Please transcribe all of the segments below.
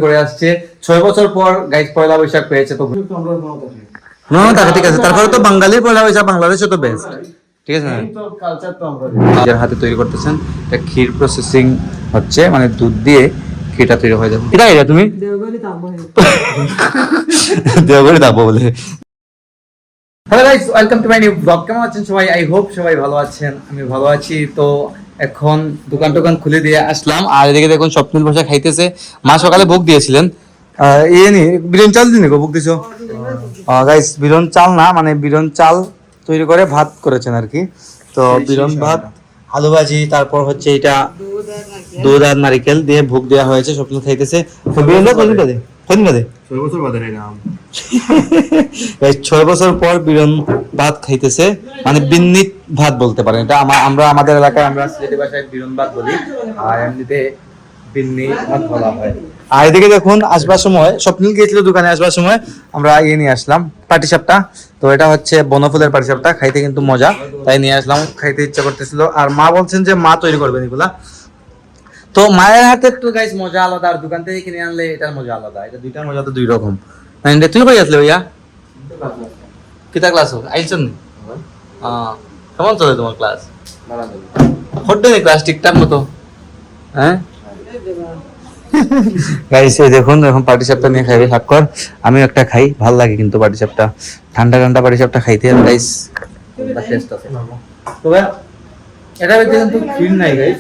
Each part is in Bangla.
করে আসছে 6 বছর পর গাইস পয়লা বৈশাখ পেয়েছে। তো ঠিক আছে, তারপরে তো বাঙালির পয়লা বৈশাখ বাংলাদেশে তো বেস্ট, ঠিক আছে না? নিজের হাতে তৈরি করতেছেন, এটা ক্ষীর প্রসেসিং হচ্ছে, মানে দুধ দিয়ে ক্ষীরটা তৈরি হয়ে যাবে। এটা তুমি দেওঘরে দাবো বলে। Hello guys, welcome to my new blog. কেমন আছেন সবাই? আই হোপ সবাই ভালো আছেন, আমি ভালো আছি। তো এখন দোকান খুলে দিয়ে আসলাম, আর এদিকে দেখুন স্বপ্নিল বসে খাইতেছে। মা সকালে ভোগ দিয়েছিলেন, বিরিয়ানি চাল দিন ভোগ দিছো গাইস। বিরন চাল না, মানে বিরন চাল তৈরি করে ভাত করেছেন আর কি। তো বিরন ভাত, আলু ভাজি, তারপর হচ্ছে এটা দুধ আর নারিকেল দিয়ে ভোগ দেওয়া হয়েছে। স্বপ্নিল খাইতেছে। তো বিরন ভাত কদিন বাদে 6 বছর বাদে নাম 6 বছর পর বিরন ভাত খাইতেছে, মানে বিন্নিত ভাত বলতে পারেন এটা। আমরা আমাদের এলাকায় আমরা সিলেটি ভাষায় বিরন ভাত বলি, আর এমনিতে বিন্নি ভাত বলা হয়। আর এদিকে দেখুন আসবার সময় স্বপ্নিল গিয়েছিল দোকানে, আসবার সময় আমরা নিয়ে আসলাম পাটিসাপটা। তো এটা হচ্ছে বনফুলের পাটিসাপটা, খাইতে কিন্তু মজা, তাই নিয়ে আসলাম। খাইতে ইচ্ছা করতেছিল, আর মা বলছেন যে মা তৈরি করবেন এগুলা। তো মায়ের হাতে একটু গাইস মজা আলাদা, আর দোকান থেকে কিনে আনলে এটার মজা আলাদা। এটা দুইটার মজা তো দুই রকম। তুই কই আসলে ভাইয়া? কিতা ক্লাস আইছেন? কেমন চলে তোমার ক্লাস? হচ্ছে না ক্লাস ঠিকঠাক মতো? হ্যাঁ গাইস, এই দেখুন এখন পাটিসাপটা নিয়ে খাইবে স্বাক্ষর। আমিও একটা খাই, ভালো লাগে কিন্তু পাটিসাপটা, ঠান্ডা ঠান্ডা পাটিসাপটা খাইতে গাইস টেস্ট আছে। তবে এটার ভিতরে কিন্তু ক্ষীর নাই গাইস,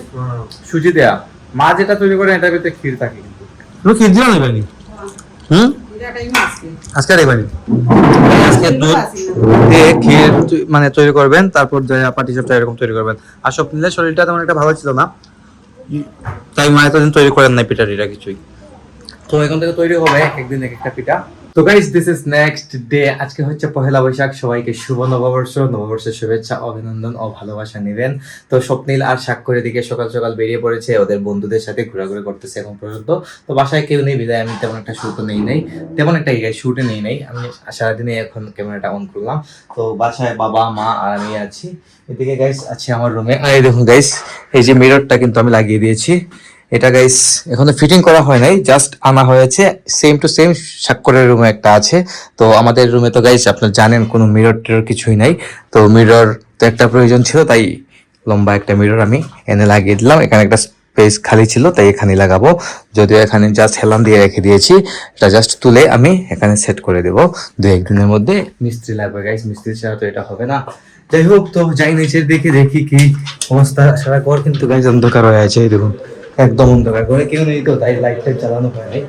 সুজি দেয়া। মা যেটা তৈরি করে এটার ভিতরে ক্ষীর থাকে, কিন্তু তুমি ক্ষীর দিও না ভাই? আজকে রেবানি আজকে দুধ দিয়ে ক্ষীর মানে তৈরি করবেন, তারপর পাটিসাপটা এরকম তৈরি করবেন। আর স্বপ্নিলের শরীরটা তেমন একটা ভালো ছিল না, তাই মা এতদিন তৈরি করেন নাই পিঠা টিঠা কিছুই। তো এখন থেকে তৈরি হবে একদিন এক একটা পিঠা। তো guys, this is next day. আজকে হচ্ছে পহেলা বৈশাখ। সবাইকে শুভ নববর্ষ, নববর্ষের শুভেচ্ছা, অভিনন্দন ও ভালোবাসা নেবেন। তো স্বপ্নিল আর স্বাক্ষরের দিকে সকাল সকাল বেরিয়ে পড়েছে, ওদের বন্ধুদের সাথে ঘোরাঘুরি করতেছে এখন পর্যন্ত। তো বাসায় কেউ নেই বিদায় আমি তেমন একটা শুটও নেই, তেমন একটা শুটে নেই। আমি সারাদিনে এখন ক্যামেরাটা অন করলাম। তো বাসায় বাবা মা আর আমি আছি। এদিকে গাইস আছে আমার রুমে। আর এই দেখুন গাইস, এই যে মিররটা কিন্তু আমি লাগিয়ে দিয়েছি। এটা গাইস এখনো ফিটিং করা হয় নাই, জাস্ট আনা হয়েছে। সেম টু সেম স্বাক্ষরের রুমে একটা আছে। তো আমাদের রুমে তো গাইস আপনারা জানেন কোনো মিরর টিরর কিছুই নাই। তো মিরর তো একটা প্রয়োজন ছিল, তাই লম্বা একটা মিরর আমি এনে লাগিয়ে দিলাম। এখানে একটা স্পেস খালি ছিল, তাই এখানে লাগাবো। যদিও এখানে জাস্ট হেলান দিয়ে রেখে দিয়েছি, এটা জাস্ট তুলে আমি এখানে সেট করে দেবো। 2-1 দিনের মধ্যে মিস্ত্রি লাগবে গাইস, মিস্ত্রি ছাড়া তো এটা হবে না। যাই হোক, তো যাই নিচে দেখি কি অবস্থা। সারা ঘর কিন্তু গাইস অন্ধকার হয়ে আছে, এই দেখুন একদম অন্ধকার, ঘরে কেউ নেই, তো তাই লাইটটা চালানো হয় নাই।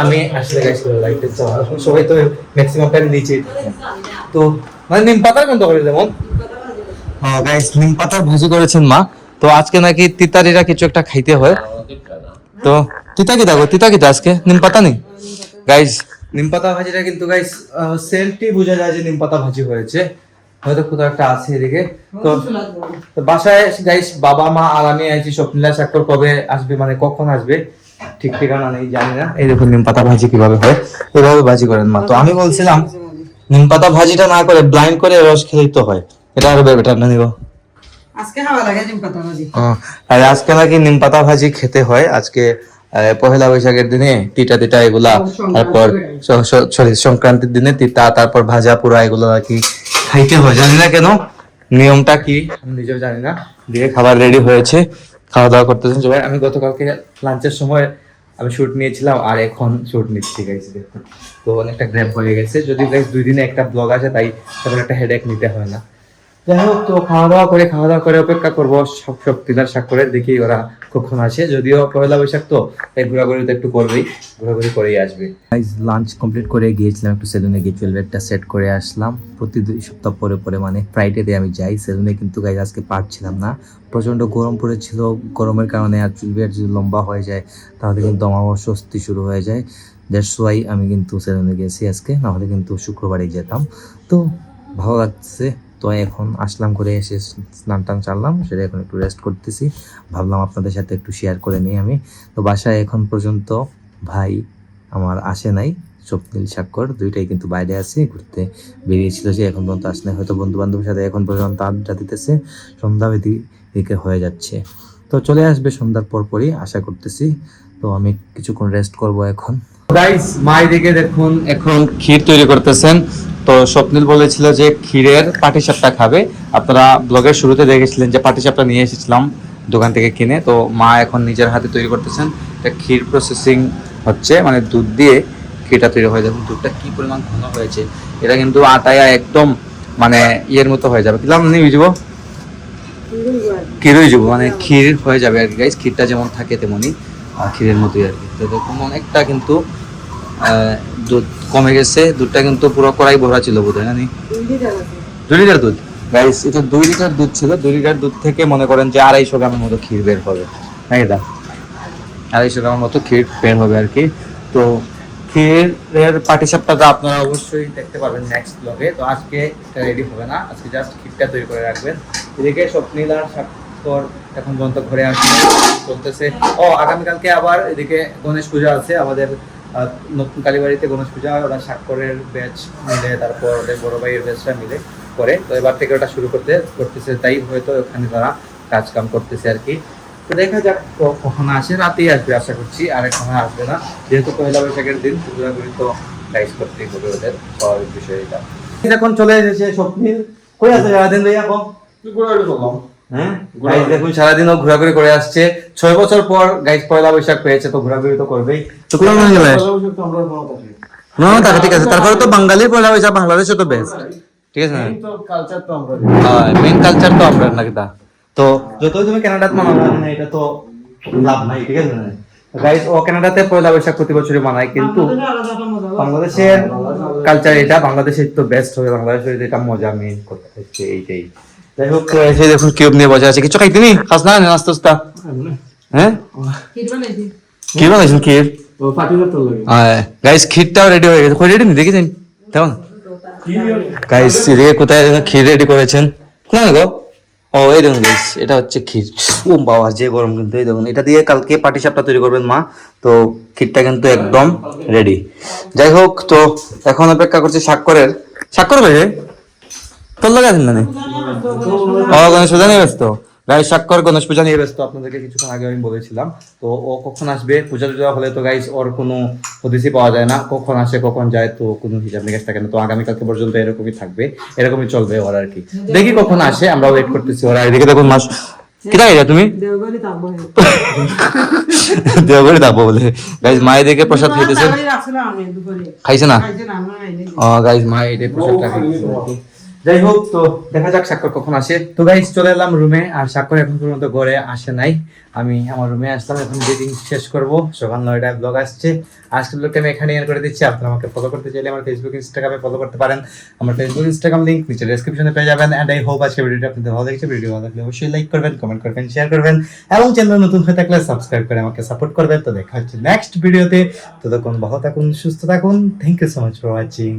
আমি আসলে গাইস লাইটটা চালানো, সবাই তো ম্যাক্সিমাম টাইম নিচেই থাকে। তো মানে নিম পাতা কোন করে যেমন গাইস নিম পাতার ভাজি করেছেন মা। তো আজকে নাকি তিতারিরা কিছু একটা খাইতে হয়। তো তিতা কিতা আজকে নিম পাতা নেই গাইস। নিম পাতা ভাজিটা কিন্তু গাইস সেন্টই বোঝা যায় যে নিম পাতা ভাজি হয়েছে, হয়তো কোথাও একটা আছে এদিকে। তো বাসায় গাইস বাবা মা আর আমি আছি। স্বপ্নিলা স্বাক্ষর কবে আসবে, মানে কখন আসবে ঠিক ঠিকানা নেই, জানি না। এই দেখুন নিম পাতা ভাজি কিভাবে হয়, এভাবে ভাজি করেন মা। তো আমি বলছিলাম নিম পাতা ভাজিটা না করে ব্লাইন্ড করে রস খেলেই তো হয়, এটা আরো বেটার না নিব। আজকে খাওয়া লাগে নিম পাতা ভাজি। আর আজকে নাকি নিম পাতা ভাজি খেতে হয় আজকে, পহেলা বৈশাখের দিনে তিতা তিতা এগুলা, তারপর সংক্রান্তির দিনে তিতা, তারপর ভাজা পোড়া এগুলো নাকি খাইতে হয়। জানি না কেন, নিয়মটা কি আমি নিজেও জানি না। দিয়ে খাবার রেডি হয়েছে, খাওয়া দাওয়া করতেছেন সবাই। আমি গতকালকে লাঞ্চের সময় আমি শুট নিয়েছিলাম, আর এখন শুট নিচ্ছি গাইস দেখুন। তো অনেকটা গ্র্যাপ হয়ে গেছে, যদি গাইস 2 দিনে একটা ব্লগ আসে, তাই তেমন একটা হেডেক নিতে হয় না। যাই হোক, তো খাওয়া দাওয়া করে অপেক্ষা করবো সব তিনার স্বাক্ষরের, দেখি ওরা কখন আসে। যদিও পয়লা বৈশাখ তো, তাই ঘোরাঘুরি তো একটু করবেই, ঘোরাঘুরি করেই আসবে। লাঞ্চ কমপ্লিট করে গিয়েছিলাম একটু সেলুনে, গিয়ে চুলটা সেট করে আসলাম। প্রতি 2 সপ্তাহ পরে মানে ফ্রাইডেতে আমি যাই সেলুনে, কিন্তু গাইজ আজকে পারছিলাম না, প্রচন্ড গরম পড়েছিল। গরমের কারণে আর চুল যদি লম্বা হয়ে যায় তাহলে কিন্তু আমার অস্বস্তি শুরু হয়ে যায়। দ্যাটস ওয়াই আমি কিন্তু সেলুনে গেছি আজকে, নাহলে কিন্তু শুক্রবারেই যেতাম। তো ভালো লাগছে। তো এখন আসলাম, করে এসে স্নান টান চাললাম, সেটা এখন একটু রেস্ট করতেছি। ভাবলাম আপনাদের সাথে একটু শেয়ার করে নিই আমি। তো বাসায় এখন পর্যন্ত ভাই আমার আসে নাই, স্বপ্নিল স্বাক্ষর দুইটাই কিন্তু বাইরে আছে, ঘুরতে বেরিয়েছিল, যে এখন পর্যন্ত আসে নাই। হয়তো বন্ধু বান্ধবের সাথে এখন পর্যন্ত আড্ডা দিতেছে, সন্ধ্যা দিকে হয়ে যাচ্ছে। তো চলে আসবে সন্ধ্যার পরপরই আশা করতেছি। তো তো আমি কিছুক্ষণ রেস্ট করব এখন। গাইস মা এদিকে দেখুন এখন ক্ষীর তৈরি করতেছেন। তো স্বপ্নিল বলেছিল যে ক্ষীরের পাটিসাপটা খাবে। আপনারা ব্লগের শুরুতে দেখেছিলেন যে পাটিসাপটা নিয়ে এসেছিলাম দোকান থেকে কিনে। তো মা এখন নিজের হাতে তৈরি করতেছেন। এটা ক্ষীর প্রসেসিং হচ্ছে, মানে দুধ দিয়ে ক্ষীরটা তৈরি হয়ে যাবে। দুধটা কি পরিমাণ ঘন হয়েছে, এটা কিন্তু আটায় একদম মানে ইয়ের মতো হয়ে যাবে। কিলাম নিয়ে বুঝবো ক্ষীর হয়ে যাবো, মানে ক্ষীর হয়ে যাবে আর কি গাইস। ক্ষীরটা যেমন থাকে তেমনই ক্ষীরের মতোই আর কি। তো দেখুন অনেকটা কিন্তু দুধ কমে গেছে। দুধটা কিন্তু পুরো কড়াই ভরা ছিল বোধ হয়, না 2 লিটার দুধ গাইস। এটা 2 লিটার দুধ ছিল। 2 লিটার দুধ থেকে মনে করেন যে 250 গ্রামের মতো ক্ষীর বের হবে। হ্যাঁ, এটা 250 গ্রামের মতো ক্ষীর বের হবে আর কি। তো ক্ষীরের পাটিসাপটাটা আপনারা অবশ্যই দেখতে পারবেন নেক্সট ব্লগে। তো আজকে এটা রেডি হবে না, আজকে জাস্ট ক্ষীরটা তৈরি করে রাখবেন। এদিকে স্বপ্নিল আর স্বাক্ষর এখন পর্যন্ত ঘরে আসবে চলতেছে। ও আগামীকালকে আবার এদিকে গণেশ পূজা আছে আমাদের নতুন কালীবাড়িতে। গণেশ পূজা ওরা স্বাক্ষরের ব্যাচ মিলে, তারপর ওদের বড় ভাইয়ের ব্যাচটা মিলে করে। তো এবার থেকে ওটা শুরু করতেছে, তাই হয়তো ওখানে তারা কাজ কাম করতেছে আর কি। তো দেখা যাক কখন আসে, রাতেই আসবে আশা করছি, আর এখন আসবে না, যেহেতু পয়লা বৈশাখের দিন ঘোরাঘুরি তো গাইজ করতেই হবে ওদের, স্বাভাবিক বিষয় এটা। এখন চলে এসেছে স্বপ্নিল। কই আছে সারাদিন ভাই এখন? হ্যাঁ গাইজ দেখুন সারাদিন ও ঘোরাঘুরি করে আসছে। 6 বছর পর গাইজ পয়লা বৈশাখ পেয়েছে, তো ঘোরাঘুরি তো করবেই। তো কোন মনে গেলে ঠিক আছে, তারপরে তো বাঙালির পয়লা বৈশাখ বাংলাদেশে তো বেস্ট, ঠিক আছে না? মেইন কালচার তো আমরা নাকি তা। তো যতই তুমি কানাডাত মানাও না, এটা তো লাভ নাই, ঠিক আছে না? গাইস ও কানাডাতে পয়লা বৈশাখ প্রতি বছরই মানায়, কিন্তু বাংলাদেশের কালচার এটা, বাংলাদেশের তো বেস্ট হবে, বাংলাদেশের যেটা মজা মেইন কথা হচ্ছে এইটাই। যাই হোক এসে দেখুন কিউব নিয়ে বসে আছে। কিছু খাইতে নি? খাস না নাস্তা? হ্যাঁ কি বানাইছেন ক্ষীর? গাইস ক্ষীরটাও রেডি হয়ে গেছে। কই রেডি নি দেখেছেন তেমন গাইস? এদিকে কোথায় ক্ষীর রেডি করেছেন কোন গো? ও এই দেখুন গাইস, এটা হচ্ছে ক্ষীর। ও বাবা যে গরম কিন্তু। এই দেখুন এটা দিয়ে কালকে পাটিসাপটা তৈরি করবেন মা। তো ক্ষীরটা কিন্তু একদম রেডি। যাই হোক তো এখন অপেক্ষা করছি স্বাক্ষর ভাই তোর লাগে আছেন না? ও গণেশ পূজা নিয়ে ব্যস্ত গাইস। স্বাক্ষর গণেশ পূজা নিয়ে ব্যস্ত, আপনাদেরকে কিছুক্ষণ আগে আমি বলেছিলাম। তো ও কখন আসবে, পূজা টুজা হলে তো গাইস ওর কোনো হদিসই পাওয়া যায় না, কখন আসে কখন যায়, তো কোনো হিসাব নিকাশ থাকে না। তো আগামীকালকে পর্যন্ত এরকমই থাকবে, এরকমই চলবে ওর আর কি। দেখি কখন আসে, আমরা ওয়েট করতেছি। ওরা এদিকে দেখুন মাস কোথায় গেছে তুমি? দেওঘরে থাকবো বলে গাইস। মা এদিকে প্রসাদ খাইতেছে, খাইছে না? ও গাইস মা এদিকে প্রসাদটা খাইতেছে। যাই হোক তো দেখা যাক স্বাক্ষর কখন আসে। তো গাইস চলে এলাম রুমে, আর স্বাক্ষর এখন পর্যন্ত ঘরে আসে নাই। আমি আমার রুমে আসলাম, এখন এডিটিং শেষ করব। সকাল 9টায় ব্লগ আসছে। আজকের ব্লগটা আমি এখানে এন্ড করে দিচ্ছি। আপনারা আমাকে ফলো করতে চাইলে আমার ফেসবুক ইনস্টাগ্রামে ফলো করতে পারেন। আমার ফেসবুক ইনস্টাগ্রাম লিংক নিচে ডেসক্রিপশনে পেয়ে যাবেন। এন্ড আই হোপ আজকের ভিডিওটা আপনাদের ভালো লেগেছে। ভিডিও ভালো লাগলে অবশ্যই লাইক করবেন, কমেন্ট করবেন, শেয়ার করবেন, এবং চ্যানেল নতুন হয়ে থাকলে সাবস্ক্রাইব করে আমাকে সাপোর্ট করবেন। তো দেখা হচ্ছে নেক্সট ভিডিওতে। ততক্ষণ ভালো থাকুন, সুস্থ থাকুন। Thank you so much for watching.